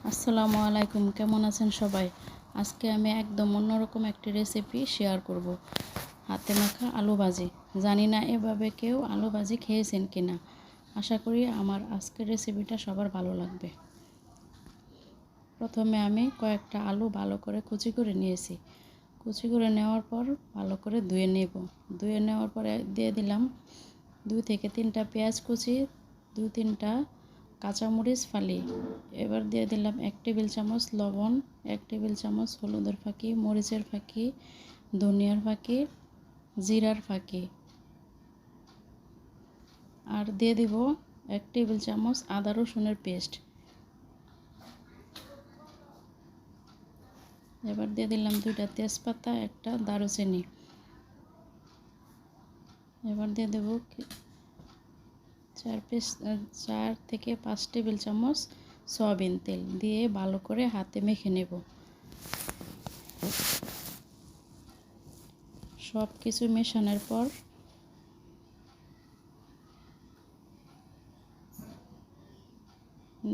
আসসালামু আলাইকুম, কেমন আছেন সবাই? আজকে আমি একদম অন্যরকম একটি রেসিপি শেয়ার করব। হাতে মাখা আলু ভাজি। জানি না এভাবে কেউ আলু ভাজি খেয়েছেন কিনা। আশা করি আমার আজকের রেসিপিটা সবার ভালো লাগবে। প্রথমে আমি কয়েকটা আলু ভালো করে কুচি করে নিয়েছি। কুচি করে নেওয়ার পর ভালো করে ধুয়ে নেব। ধুয়ে নেওয়ার পরে দিয়ে দিলাম 2 থেকে 3টা পেঁয়াজ কুচি, 2-3টা কাঁচামরিচ ফালি। এবার দিয়ে দিলাম 1 টেবিল চামচ লবণ, 1 টেবিল চামচ হলুদের ফাঁকি, মরিচের ফাঁকি, ধনিয়ার ফাঁকি, জিরার ফাঁকি। আর দিয়ে দিব 1 টেবিল চামচ আদা রসুনের পেস্ট। এবার দিয়ে দিলাম 2টা তেজপাতা, 1টা দারুচিনি। এবার দিয়ে দেব 4 থেকে 5 টেবিল চামচ সয়াবিন তেল দিয়ে ভালো করে হাতে মেখে নেব। সব কিছু মেশানোর পর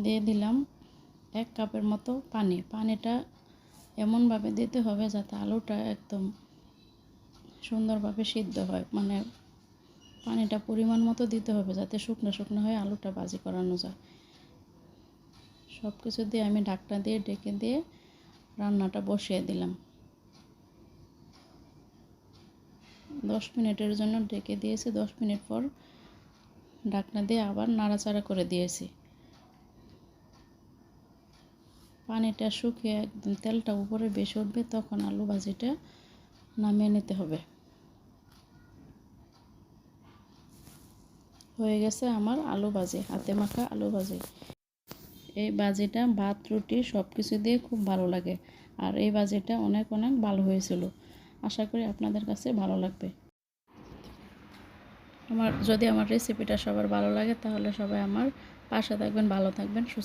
দিয়ে দিলাম 1 কাপের মতো পানি। পানিটা এমনভাবে দিতে হবে যাতে আলুটা একদম সুন্দরভাবে সিদ্ধ হয়, মানে পানিটা পরিমাণ মতো দিতে হবে যাতে শুকনো শুকনো হয়ে আলুটা ভাজি করানো যায়। সব কিছু দিয়ে আমি ঢাকনা দিয়ে ঢেকে দিয়ে রান্নাটা বসিয়ে দিলাম। 10 মিনিটের জন্য ঢেকে দিয়েছি। 10 মিনিট পর ঢাকনা দিয়ে আবার নাড়াচাড়া করে দিয়েছি। পানিটা শুকিয়ে একদম তেলটা উপরে বেশি উঠবে, তখন আলু ভাজিটা নামিয়ে নিতে হবে। হয়ে গেছে আমার আলু ভাজি, হাতে মাখা আলু ভাজি। এই ভাজিটা ভাত রুটি সব কিছু দিয়ে খুব ভালো লাগে। আর এই ভাজিটা অনেক অনেক ভালো হয়েছিল। আশা করি আপনাদের কাছে ভালো লাগবে। যদি আমার রেসিপিটা সবার ভালো লাগে তাহলে সবাই আমার পাশে থাকবেন, ভালো থাকবেন, সুস্থ